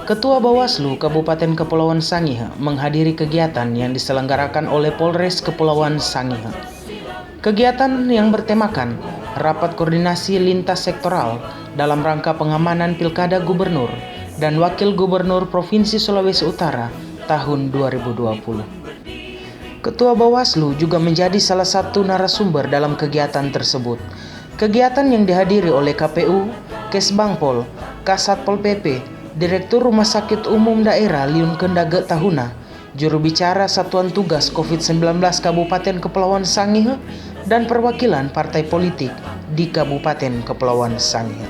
Ketua Bawaslu Kabupaten Kepulauan Sangihe menghadiri kegiatan yang diselenggarakan oleh Polres Kepulauan Sangihe. Kegiatan yang bertemakan Rapat Koordinasi Lintas Sektoral dalam rangka pengamanan Pilkada Gubernur dan Wakil Gubernur Provinsi Sulawesi Utara tahun 2020. Ketua Bawaslu juga menjadi salah satu narasumber dalam kegiatan tersebut. Kegiatan yang dihadiri oleh KPU, Kesbangpol, Kasat Pol PP, Direktur Rumah Sakit Umum Daerah Liun Kendage Tahuna, juru bicara Satuan Tugas COVID-19 Kabupaten Kepulauan Sangihe, dan perwakilan partai politik di Kabupaten Kepulauan Sangihe.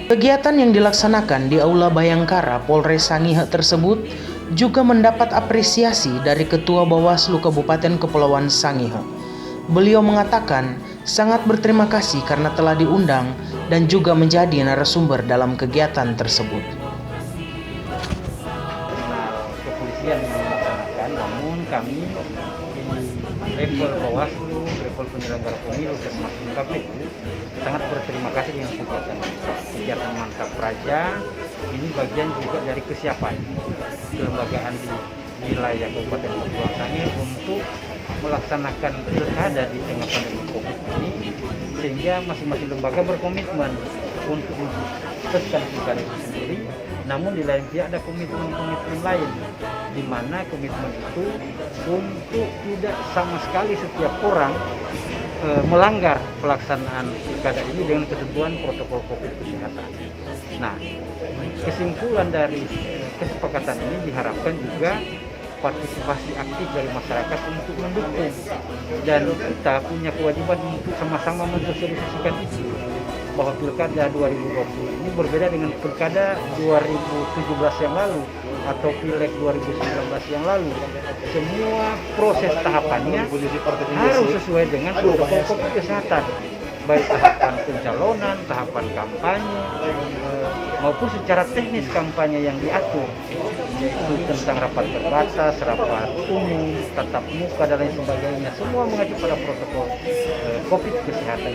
Kegiatan yang dilaksanakan di Aula Bayangkara Polres Sangihe tersebut juga mendapat apresiasi dari Ketua Bawaslu Kabupaten Kepulauan Sangihe. Beliau mengatakan sangat berterima kasih karena telah diundang dan juga menjadi narasumber dalam kegiatan tersebut. Kepolisian yang melaksanakan, namun kami di level Bawaslu, level penyelenggara pemilu termasuk KPU sangat berterima kasih dengan kegiatan Mantap Praja. Ini bagian juga dari kesiapan kelembagaan di wilayah Kabupaten Kepulauan Sangihe untuk melaksanakan pilkada di tengah pandemi COVID ini, sehingga masing-masing lembaga berkomitmen untuk mensukseskan pilkada itu sendiri. Namun di lain pihak ada komitmen lain, di mana komitmen itu untuk tidak sama sekali setiap orang melanggar pelaksanaan pilkada ini dengan ketentuan protokol COVID kesehatan. Nah, kesimpulan dari kesepakatan ini diharapkan juga partisipasi aktif dari masyarakat untuk mendukung, dan kita punya kewajiban untuk sama-sama mensosialisasikan itu, bahwa pilkada 2020 ini berbeda dengan pilkada 2017 yang lalu atau pileg 2019 yang lalu. Semua proses tahapannya harus sesuai dengan protokol COVID kesehatan, baik tahapan pencalonan, tahapan kampanye, maupun secara teknis kampanye yang diatur, yaitu tentang rapat terbatas, rapat umum, tatap muka, dan lain sebagainya. Semua mengacu pada protokol COVID kesehatan.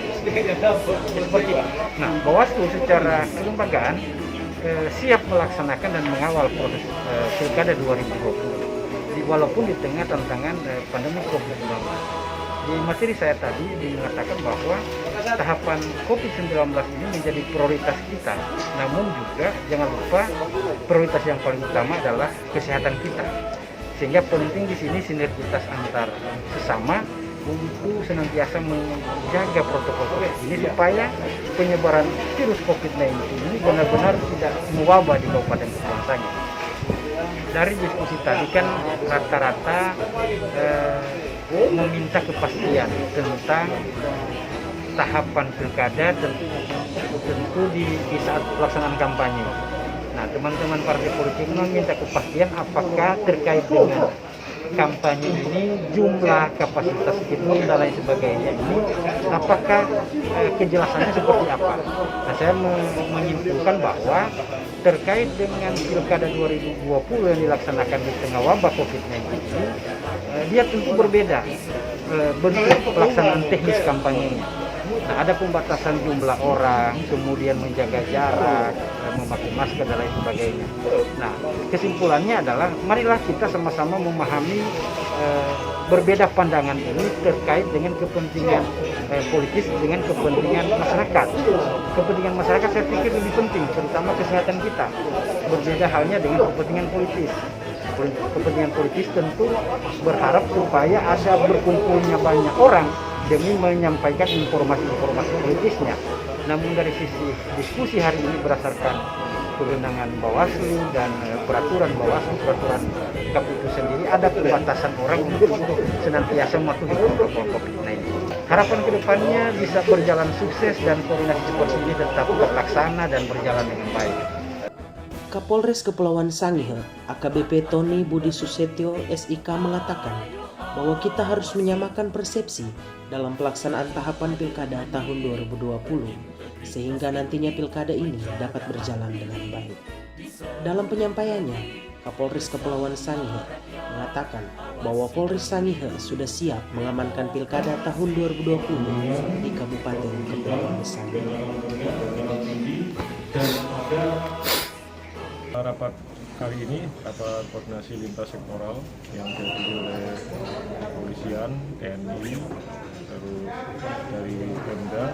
Seperti itu. Nah, Bawaslu secara kelembagaan siap melaksanakan dan mengawal proses pilkada 2020, walaupun di tengah tantangan pandemi COVID-19. Di materi saya tadi mengatakan bahwa tahapan COVID-19 ini menjadi prioritas kita, namun juga jangan lupa prioritas yang paling utama adalah kesehatan kita. Sehingga penting di sini sinergitas antar sesama untuk senantiasa menjaga protokol COVID ini supaya penyebaran virus COVID-19 ini benar-benar tidak mewabah di Kabupaten Kepulauan Sangihe. Dari diskusi tadi kan rata-rata meminta kepastian tentang tahapan pilkada tentu di saat pelaksanaan kampanye. Nah, teman-teman partai politik meminta kepastian apakah terkait dengan kampanye ini, jumlah kapasitas gedung dan lain sebagainya ini, apakah kejelasannya seperti apa. Nah, saya menyimpulkan bahwa terkait dengan pilkada 2020 yang dilaksanakan di tengah wabah COVID-19 ini, dia tentu berbeda bentuk pelaksanaan teknis kampanyenya. Nah, ada pembatasan jumlah orang, kemudian menjaga jarak, memakai masker dan lain sebagainya. Nah, kesimpulannya adalah marilah kita sama-sama memahami berbeda pandangan ini terkait dengan kepentingan politis dengan kepentingan masyarakat. Kepentingan masyarakat saya pikir lebih penting, terutama kesehatan kita. Berbeda halnya dengan kepentingan politis. Kepentingan politis tentu berharap supaya ada berkumpulnya banyak orang demi menyampaikan informasi-informasi politisnya. Namun dari sisi diskusi hari ini berdasarkan kewenangan Bawaslu dan peraturan Bawaslu, peraturan KPU sendiri, ada pembatasan orang untuk senantiasa mematuhi protokol COVID-19. Harapan kedepannya bisa berjalan sukses dan koordinasi seperti ini tetap terlaksana dan berjalan dengan baik. Kapolres Kepulauan Sangihe, AKBP Tony Budi Susetyo, SIK mengatakan bahwa kita harus menyamakan persepsi dalam pelaksanaan tahapan pilkada tahun 2020 sehingga nantinya pilkada ini dapat berjalan dengan baik. Dalam penyampaiannya, Kapolres Kepulauan Sangihe mengatakan bahwa Polres Sangihe sudah siap mengamankan pilkada tahun 2020 di Kabupaten Kepulauan Sangihe. Rapat kali ini rapat koordinasi lintas sektoral yang dihadiri oleh kepolisian, TNI, terus dari Pemda,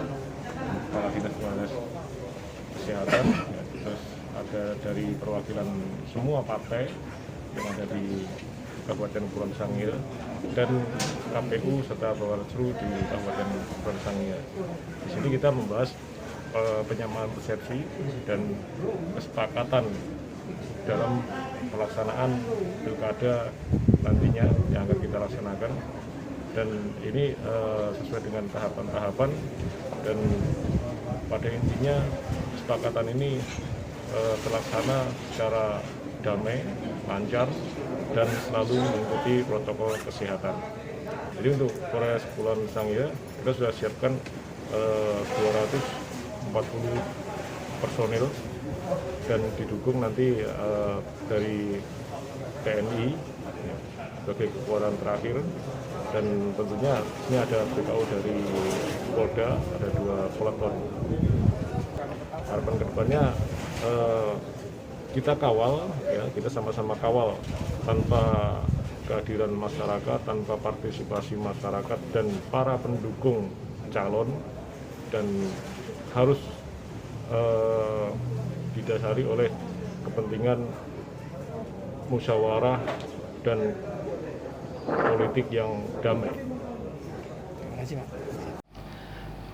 Kepala Dinas Kesehatan, ya, terus ada dari perwakilan semua partai yang ada di Kabupaten Kepulauan Sangihe dan KPU serta Bawaslu di Kabupaten Kepulauan Sangihe. Di sini kita membahas penyamaan persepsi dan kesepakatan dalam pelaksanaan pilkada nantinya yang akan kita laksanakan, dan ini sesuai dengan tahapan-tahapan, dan pada intinya kesepakatan ini terlaksana secara damai, lancar, dan selalu mengikuti protokol kesehatan. Jadi untuk Polres Kepulauan Sangihe kita sudah siapkan 240 personil dan didukung nanti dari TNI ya, sebagai kekuatan terakhir, dan tentunya ini ada BKU dari Polda, ada 2 peleton. Harapan kedepannya kita kawal, ya, kita sama-sama kawal tanpa kehadiran masyarakat, tanpa partisipasi masyarakat dan para pendukung calon, dan harus didasari oleh kepentingan musyawarah dan politik yang damai.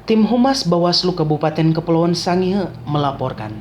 Tim Humas Bawaslu Kabupaten Kepulauan Sangihe melaporkan.